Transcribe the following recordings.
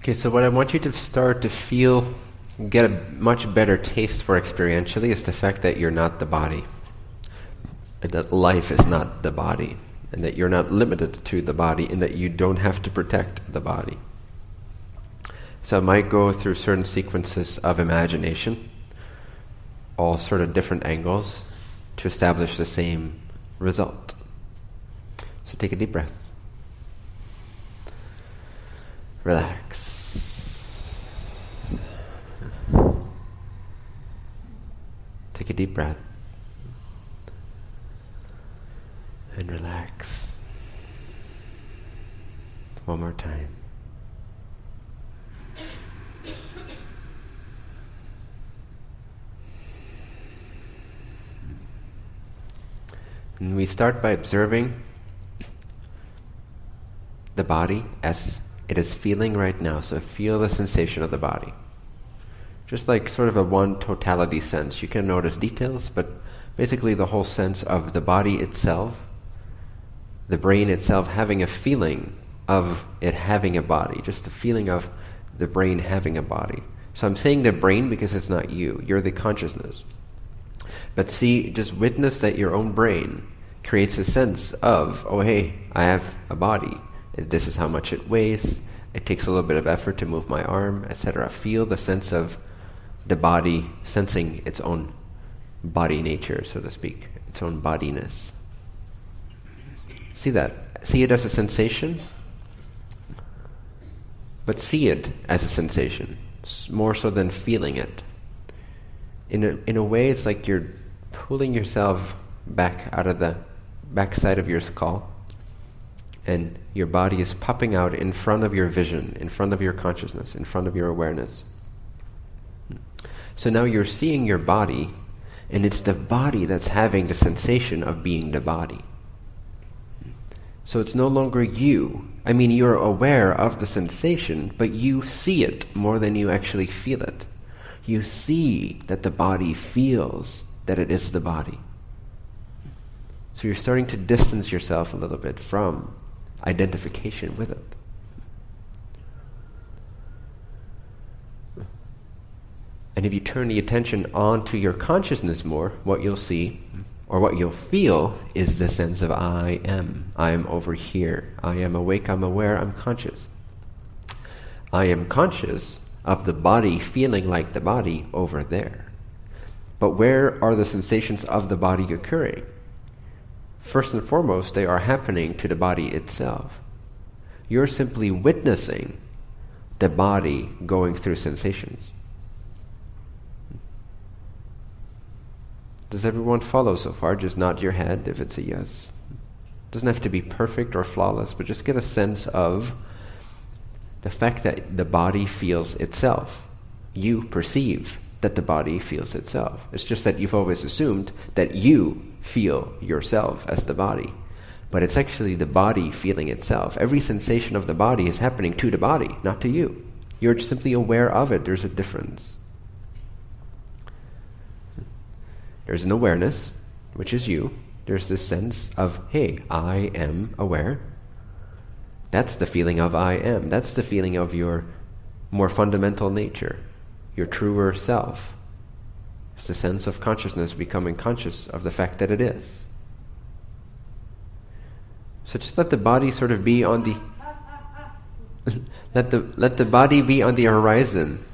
Okay, so what I want you to start to feel, get a much better taste for experientially is the fact that you're not the body. And that life is not the body. And that you're not limited to the body, and that you don't have to protect the body. So I might go through certain sequences of imagination, all sort of different angles, to establish the same result. So take a deep breath. Relax. Take a deep breath. And relax. One more time. And we start by observing the body as it is feeling right now. So feel the sensation of the body. Just like sort of a one totality sense. You can notice details, but basically the whole sense of the body itself, the brain itself having a feeling of it having a body. Just the feeling of the brain having a body. So I'm saying the brain because it's not you. You're the consciousness. But see, just witness that your own brain creates a sense of, oh hey, I have a body. This is how much it weighs. It takes a little bit of effort to move my arm, etc. Feel the sense of the body sensing its own body nature, so to speak, its own bodiness. See that. See it as a sensation, but see it as a sensation, more so than feeling it. In a way, it's like you're pulling yourself back out of the backside of your skull, and your body is popping out in front of your vision, in front of your consciousness, in front of your awareness. So now you're seeing your body, and it's the body that's having the sensation of being the body. So it's no longer you. I mean, you're aware of the sensation, but you see it more than you actually feel it. You see that the body feels that it is the body. So you're starting to distance yourself a little bit from identification with it. And if you turn the attention onto your consciousness more, what you'll see, or what you'll feel, is the sense of I am. I am over here. I am awake, I'm aware, I'm conscious. I am conscious of the body feeling like the body over there. But where are the sensations of the body occurring? First and foremost, they are happening to the body itself. You're simply witnessing the body going through sensations. Does everyone follow so far? Just nod your head if it's a yes. Doesn't have to be perfect or flawless, but just get a sense of the fact that the body feels itself. You perceive that the body feels itself. It's just that you've always assumed that you feel yourself as the body. But it's actually the body feeling itself. Every sensation of the body is happening to the body, not to you. You're simply aware of it. There's a difference. There's an awareness, which is you. There's this sense of, hey, I am aware. That's the feeling of I am. That's the feeling of your more fundamental nature, your truer self. It's the sense of consciousness becoming conscious of the fact that it is. So just let the body sort of be on the let the body be on the horizon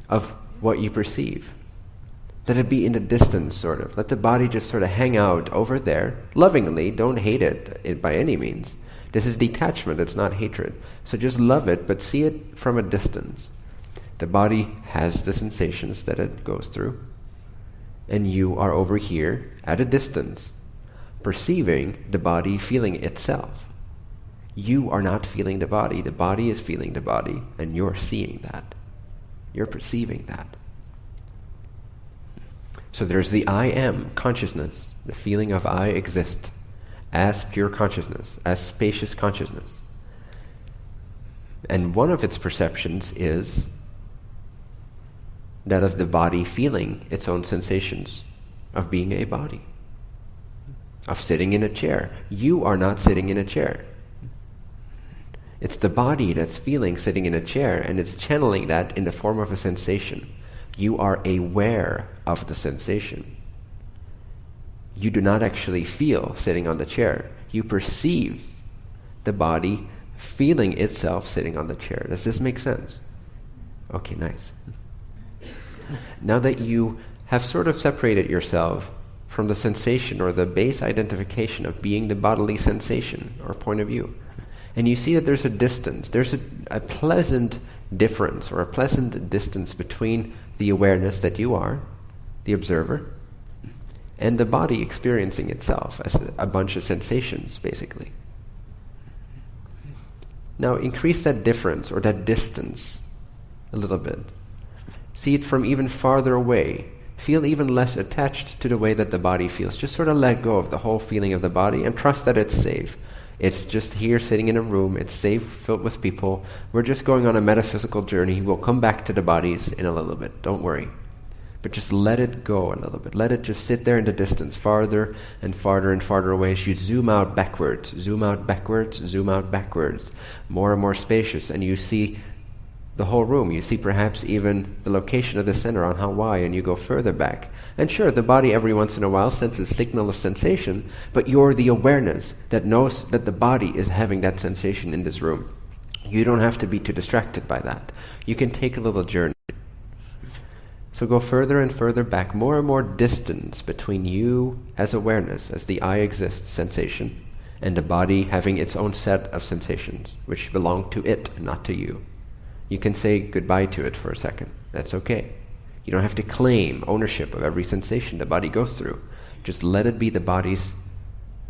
of what you perceive. Let it be in the distance, sort of. Let the body just sort of hang out over there, lovingly. Don't hate it by any means. This is detachment, it's not hatred. So just love it, but see it from a distance. The body has the sensations that it goes through. And you are over here at a distance, perceiving the body feeling itself. You are not feeling the body is feeling the body, and you're seeing that. You're perceiving that. So there's the I am consciousness, the feeling of I exist as pure consciousness, as spacious consciousness. And one of its perceptions is that of the body feeling its own sensations of being a body, of sitting in a chair. You are not sitting in a chair. It's the body that's feeling sitting in a chair, and it's channeling that in the form of a sensation. You are aware of the sensation. You do not actually feel sitting on the chair. You perceive the body feeling itself sitting on the chair. Does this make sense? Okay, nice. Now that you have sort of separated yourself from the sensation or the base identification of being the bodily sensation or point of view, and you see that there's a distance, there's a pleasant difference or a pleasant distance between the awareness that you are, the observer, and the body experiencing itself as a bunch of sensations, basically. Now increase that difference or that distance a little bit. See it from even farther away. Feel even less attached to the way that the body feels. Just sort of let go of the whole feeling of the body and trust that it's safe. It's just here sitting in a room. It's safe, filled with people. We're just going on a metaphysical journey. We'll come back to the bodies in a little bit. Don't worry. But just let it go a little bit. Let it just sit there in the distance, farther and farther and farther away as you zoom out backwards, zoom out backwards, zoom out backwards. More and more spacious, and you see the whole room. You see perhaps even the location of the center on Hawaii, and you go further back. And sure, the body every once in a while sends a signal of sensation, but you're the awareness that knows that the body is having that sensation in this room. You don't have to be too distracted by that. You can take a little journey. So go further and further back, more and more distance between you as awareness, as the I exist sensation, and the body having its own set of sensations, which belong to it, not to you. You can say goodbye to it for a second. That's okay. You don't have to claim ownership of every sensation the body goes through. Just let it be the body's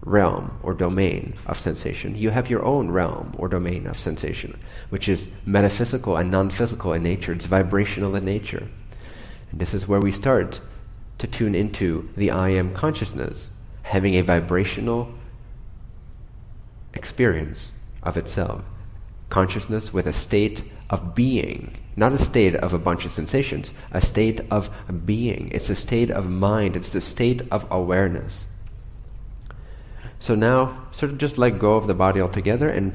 realm or domain of sensation. You have your own realm or domain of sensation, which is metaphysical and non-physical in nature. It's vibrational in nature. And this is where we start to tune into the I am consciousness, having a vibrational experience of itself. Consciousness with a state of being, not a state of a bunch of sensations, a state of being. It's a state of mind. It's the state of awareness. So now, sort of just let go of the body altogether and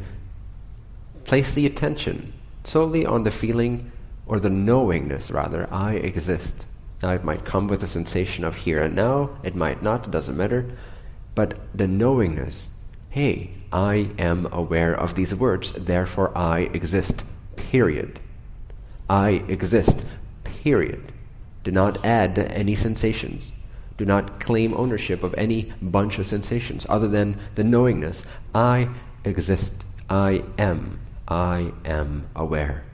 place the attention solely on the feeling, or the knowingness rather, I exist. Now it might come with a sensation of here and now, it might not, it doesn't matter, but the knowingness, hey, I am aware of these words, therefore I exist, period. I exist, period. Do not add any sensations. Do not claim ownership of any bunch of sensations other than the knowingness. I exist, I am aware.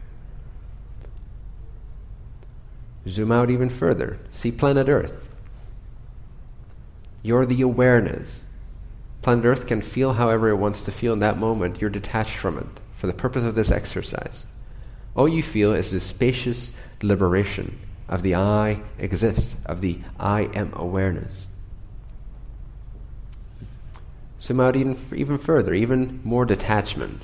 Zoom out even further. See planet Earth. You're the awareness. Planet Earth can feel however it wants to feel in that moment. You're detached from it for the purpose of this exercise. All you feel is this spacious liberation of the I exist, of the I am awareness. Zoom out even further, even more detachment.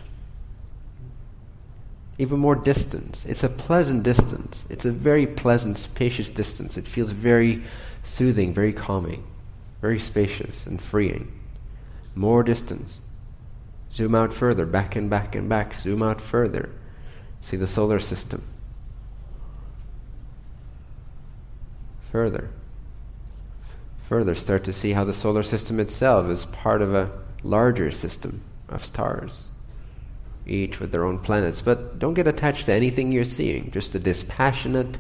Even more distance. It's a pleasant distance. It's a very pleasant, spacious distance. It feels very soothing, very calming, very spacious and freeing. More distance. Zoom out further, back and back and back. Zoom out further. See the solar system. Further. Further, start to see how the solar system itself is part of a larger system of stars, each with their own planets. But don't get attached to anything you're seeing. Just a dispassionate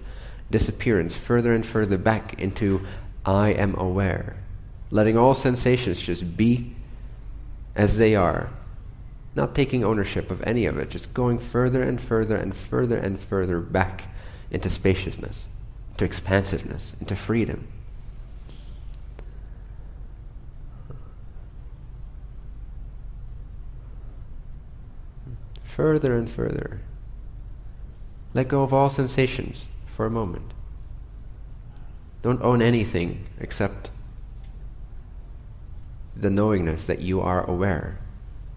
disappearance further and further back into I am aware. Letting all sensations just be as they are. Not taking ownership of any of it. Just going further and further and further and further back into spaciousness, into expansiveness, into freedom. Further and further. Let go of all sensations for a moment. Don't own anything except the knowingness that you are aware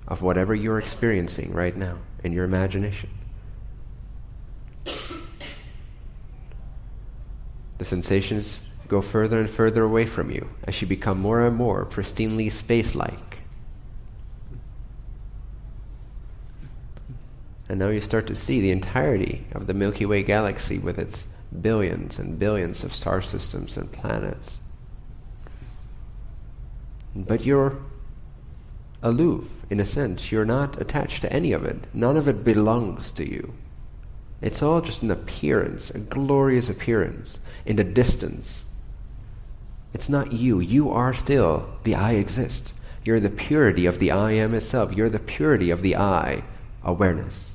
of whatever you're experiencing right now in your imagination. The sensations go further and further away from you as you become more and more pristinely space-like. And now you start to see the entirety of the Milky Way galaxy with its billions and billions of star systems and planets. But you're aloof, in a sense. You're not attached to any of it. None of it belongs to you. It's all just an appearance, a glorious appearance, in the distance. It's not you. You are still the I exist. You're the purity of the I am itself. You're the purity of the I awareness.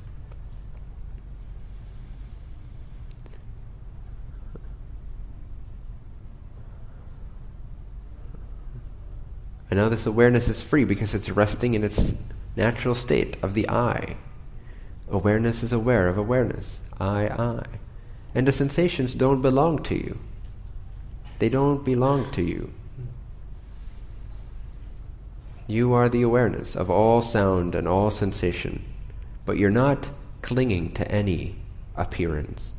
And now this awareness is free because it's resting in its natural state of the I. Awareness is aware of awareness. I. And the sensations don't belong to you. They don't belong to you. You are the awareness of all sound and all sensation. But you're not clinging to any appearance.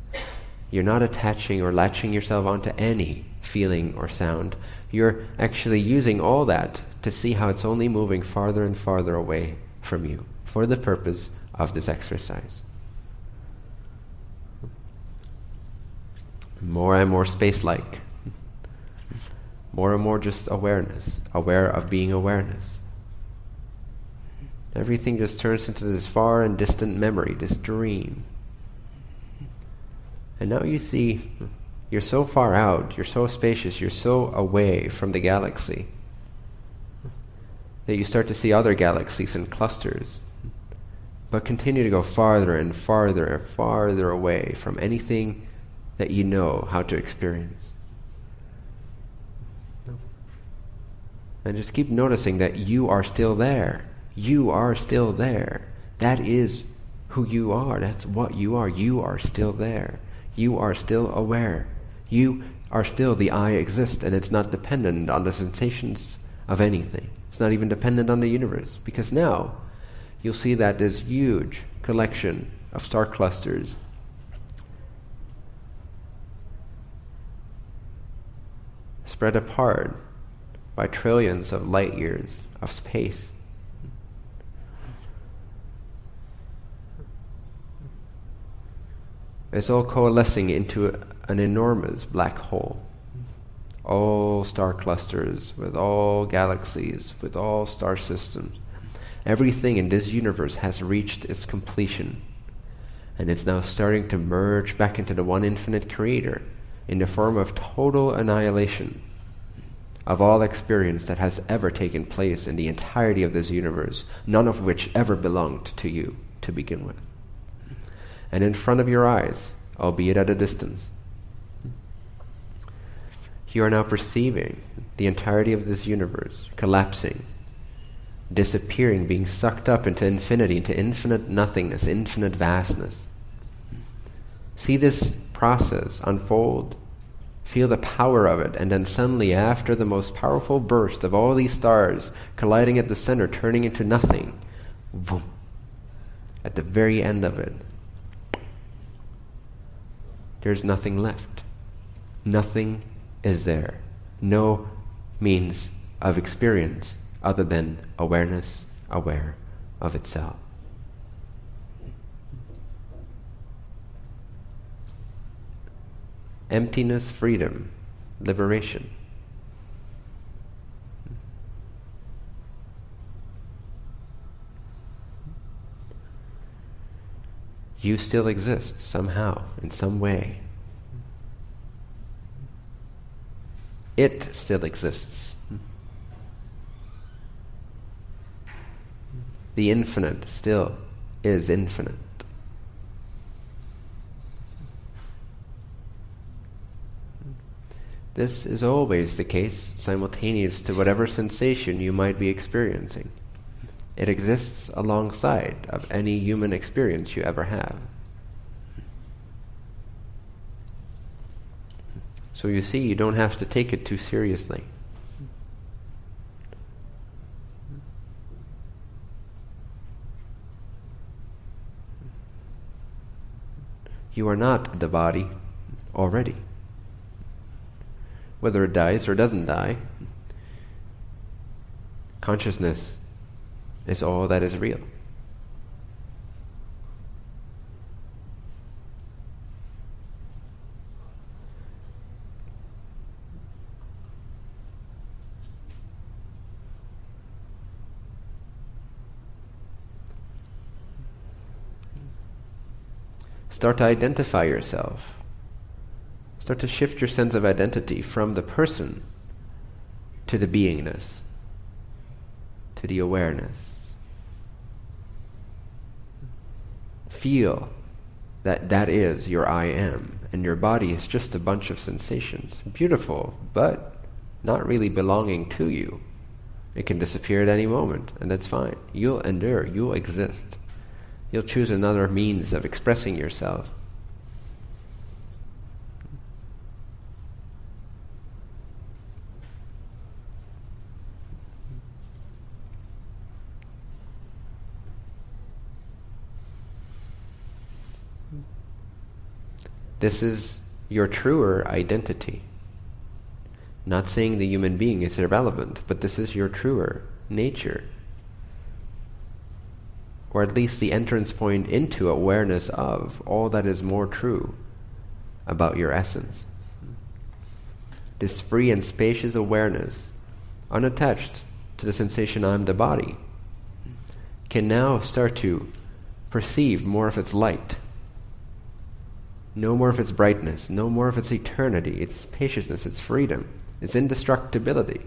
You're not attaching or latching yourself onto any feeling or sound. You're actually using all that to see how it's only moving farther and farther away from you for the purpose of this exercise. More and more space-like. More and more just awareness. Aware of being awareness. Everything just turns into this far and distant memory, this dream. And now you see, you're so far out, you're so spacious, you're so away from the galaxy that you start to see other galaxies and clusters, but continue to go farther and farther and farther away from anything that you know how to experience. And just keep noticing that you are still there. You are still there. That is who you are. That's what you are. You are still there. You are still aware. You are still the I exist, and it's not dependent on the sensations of anything. It's not even dependent on the universe, because now you'll see that this huge collection of star clusters spread apart by trillions of light years of space. It's all coalescing into an enormous black hole. All star clusters, with all galaxies, with all star systems. Everything in this universe has reached its completion. And it's now starting to merge back into the one infinite creator in the form of total annihilation of all experience that has ever taken place in the entirety of this universe, none of which ever belonged to you to begin with. And in front of your eyes, albeit at a distance, you are now perceiving the entirety of this universe collapsing, disappearing, being sucked up into infinity, into infinite nothingness, infinite vastness. See this process unfold, feel the power of it, and then suddenly, after the most powerful burst of all these stars colliding at the center, turning into nothing, boom, at the very end of it, there's nothing left. Nothing is there. No means of experience other than awareness, aware of itself. Emptiness, freedom, liberation. You still exist somehow, in some way. It still exists. The infinite still is infinite. This is always the case, simultaneous to whatever sensation you might be experiencing. It exists alongside of any human experience you ever have. So you see, you don't have to take it too seriously. You are not the body already. Whether it dies or doesn't die, consciousness is all that is real. Start to identify yourself. Start to shift your sense of identity from the person to the beingness, to the awareness. Feel that that is your I am, and your body is just a bunch of sensations. Beautiful, but not really belonging to you. It can disappear at any moment, and that's fine. You'll endure, you'll exist. You'll choose another means of expressing yourself. This is your truer identity. Not saying the human being is irrelevant, but this is your truer nature. Or at least the entrance point into awareness of all that is more true about your essence. This free and spacious awareness, unattached to the sensation I'm the body, can now start to perceive more of its light. No more of its brightness, no more of its eternity, its spaciousness, its freedom, its indestructibility,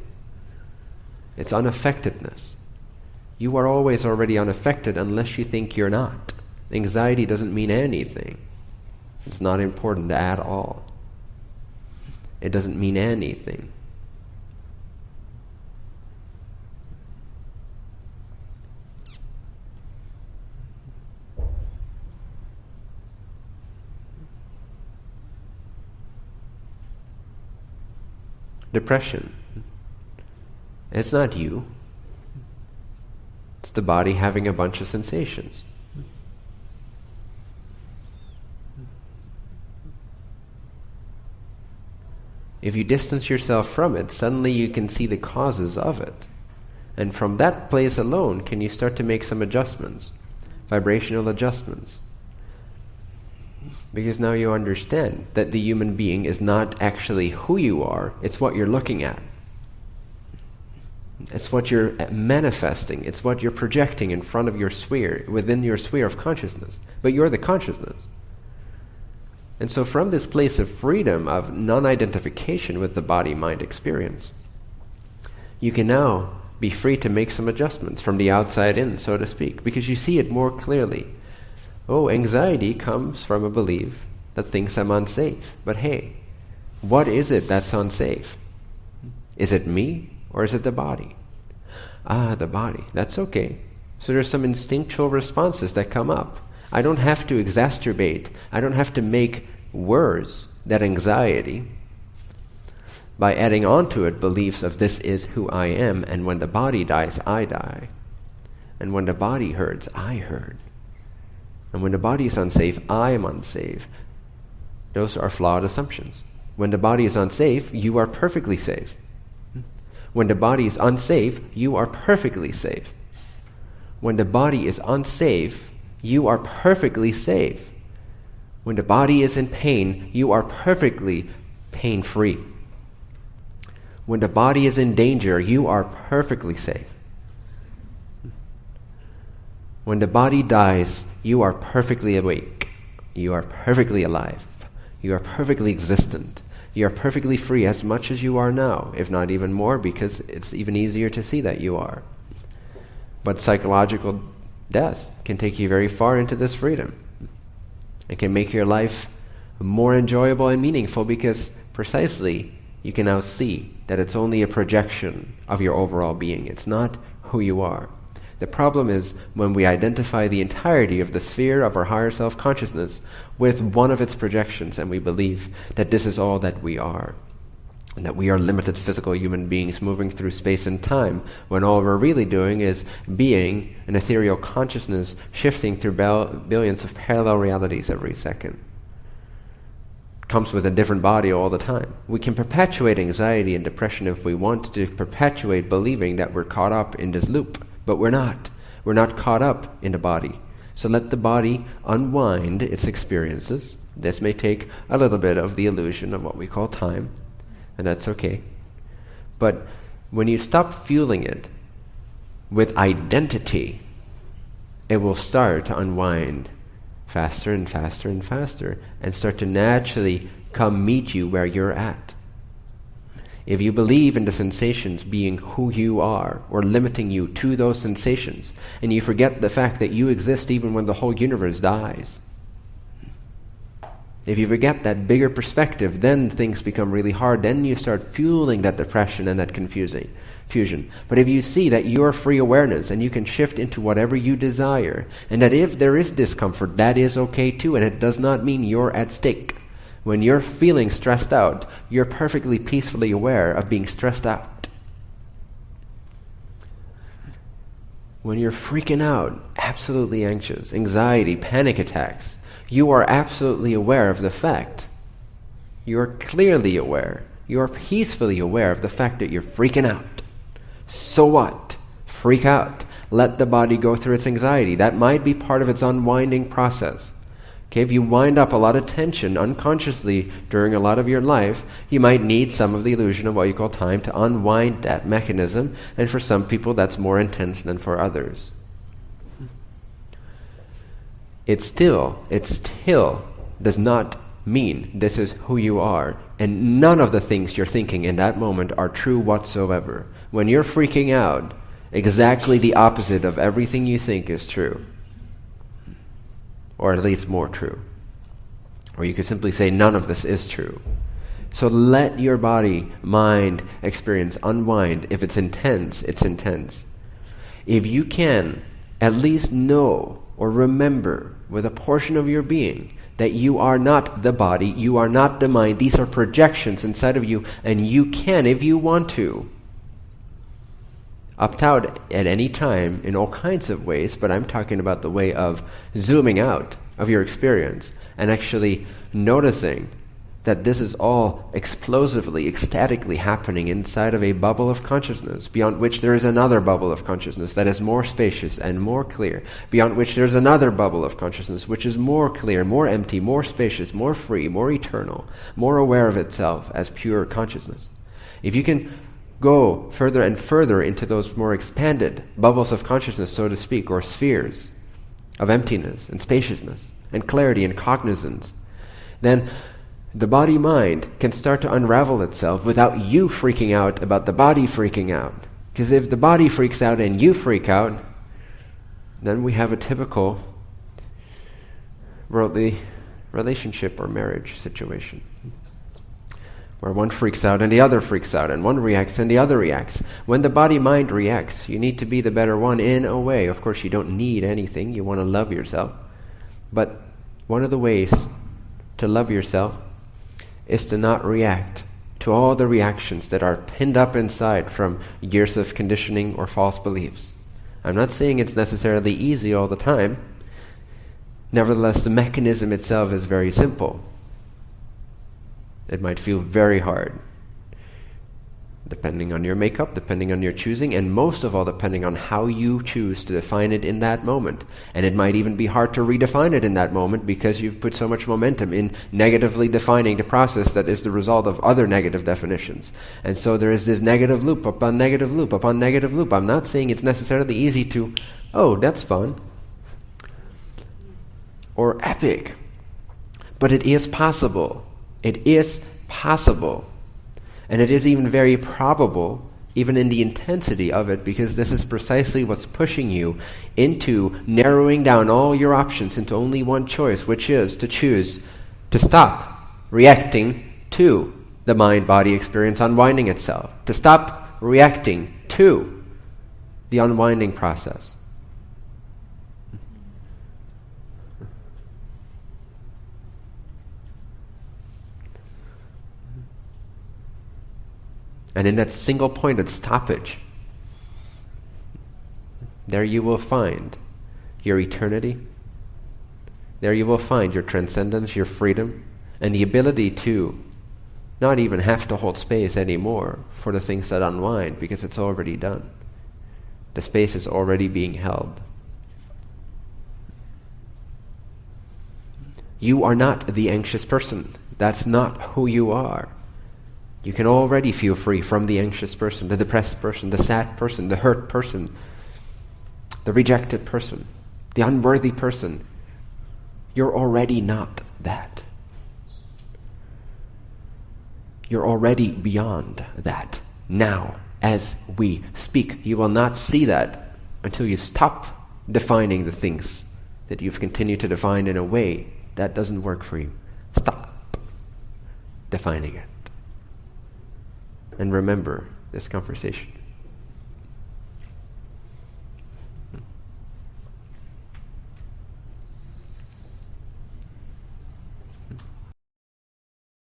its unaffectedness. You are always already unaffected unless you think you're not. Anxiety doesn't mean anything. It's not important at all. It doesn't mean anything. Depression. It's not you. It's the body having a bunch of sensations. If you distance yourself from it, suddenly you can see the causes of it. And from that place alone can you start to make some adjustments, vibrational adjustments. Because now you understand that the human being is not actually who you are, it's what you're looking at. It's what you're manifesting, it's what you're projecting in front of your sphere, within your sphere of consciousness. But you're the consciousness. And so from this place of freedom, of non-identification with the body-mind experience, you can now be free to make some adjustments from the outside in, so to speak, because you see it more clearly. Oh, anxiety comes from a belief that thinks I'm unsafe. But hey, what is it that's unsafe? Is it me or is it the body? Ah, the body. That's okay. So there's some instinctual responses that come up. I don't have to exacerbate. I don't have to make worse that anxiety by adding onto it beliefs of this is who I am, and when the body dies, I die. And when the body hurts, I hurt. And when the body is unsafe, I am unsafe. Those are flawed assumptions. When the body is unsafe, you are perfectly safe. When the body is unsafe, you are perfectly safe. When the body is unsafe, you are perfectly safe. When the body is in pain, you are perfectly pain-free. When the body is in danger, you are perfectly safe. When the body dies, you are perfectly awake. You are perfectly alive. You are perfectly existent. You are perfectly free as much as you are now, if not even more, because it's even easier to see that you are. But psychological death can take you very far into this freedom. It can make your life more enjoyable and meaningful because precisely you can now see that it's only a projection of your overall being. It's not who you are. The problem is when we identify the entirety of the sphere of our higher self-consciousness with one of its projections and we believe that this is all that we are, and that we are limited physical human beings moving through space and time, when all we're really doing is being an ethereal consciousness shifting through billions of parallel realities every second. It comes with a different body all the time. We can perpetuate anxiety and depression if we want to perpetuate believing that we're caught up in this loop. But we're not. We're not caught up in the body. So let the body unwind its experiences. This may take a little bit of the illusion of what we call time, and that's okay. But when you stop fueling it with identity, it will start to unwind faster and faster and faster, and start to naturally come meet you where you're at. If you believe in the sensations being who you are, or limiting you to those sensations, and you forget the fact that you exist even when the whole universe dies, if you forget that bigger perspective, then things become really hard. Then you start fueling that depression and that confusion. But if you see that you're free awareness and you can shift into whatever you desire, and that if there is discomfort, that is okay too, and it does not mean you're at stake. When you're feeling stressed out, you're perfectly peacefully aware of being stressed out. When you're freaking out, absolutely anxious, anxiety, panic attacks, you are absolutely aware of the fact. You're clearly aware. You're peacefully aware of the fact that you're freaking out. So what? Freak out. Let the body go through its anxiety. That might be part of its unwinding process. Okay, if you wind up a lot of tension unconsciously during a lot of your life, you might need some of the illusion of what you call time to unwind that mechanism, and for some people that's more intense than for others. It still does not mean this is who you are, and none of the things you're thinking in that moment are true whatsoever. When you're freaking out, exactly the opposite of everything you think is true. Or at least more true. Or you could simply say none of this is true. So let your body, mind, experience unwind. If it's intense, it's intense. If you can at least know or remember with a portion of your being that you are not the body, you are not the mind, these are projections inside of you, and you can, if you want to, opt out at any time in all kinds of ways, but I'm talking about the way of zooming out of your experience and actually noticing that this is all explosively, ecstatically happening inside of a bubble of consciousness, beyond which there is another bubble of consciousness that is more spacious and more clear, beyond which there is another bubble of consciousness which is more clear, more empty, more spacious, more free, more eternal, more aware of itself as pure consciousness. If you can go further and further into those more expanded bubbles of consciousness, so to speak, or spheres of emptiness and spaciousness and clarity and cognizance, then the body-mind can start to unravel itself without you freaking out about the body freaking out. Because if the body freaks out and you freak out, then we have a typical worldly relationship or marriage situation, where one freaks out and the other freaks out, and one reacts and the other reacts. When the body-mind reacts, you need to be the better one in a way. Of course, you don't need anything. You want to love yourself. But one of the ways to love yourself is to not react to all the reactions that are pinned up inside from years of conditioning or false beliefs. I'm not saying it's necessarily easy all the time. Nevertheless, the mechanism itself is very simple. It might feel very hard, depending on your makeup, depending on your choosing, and most of all depending on how you choose to define it in that moment. And it might even be hard to redefine it in that moment because you've put so much momentum in negatively defining the process that is the result of other negative definitions. And so there is this negative loop upon negative loop upon negative loop. I'm not saying it's necessarily easy to, oh, that's fun, or epic, but it is possible. It is possible. And it is even very probable, even in the intensity of it, because this is precisely what's pushing you into narrowing down all your options into only one choice, which is to choose to stop reacting to the mind-body experience unwinding itself, to stop reacting to the unwinding process. And in that single-pointed stoppage, there you will find your eternity. There you will find your transcendence, your freedom, and the ability to not even have to hold space anymore for the things that unwind, because it's already done. The space is already being held. You are not the anxious person. That's not who you are. You can already feel free from the anxious person, the depressed person, the sad person, the hurt person, the rejected person, the unworthy person. You're already not that. You're already beyond that. Now, as we speak, you will not see that until you stop defining the things that you've continued to define in a way that doesn't work for you. Stop defining it. And remember this conversation.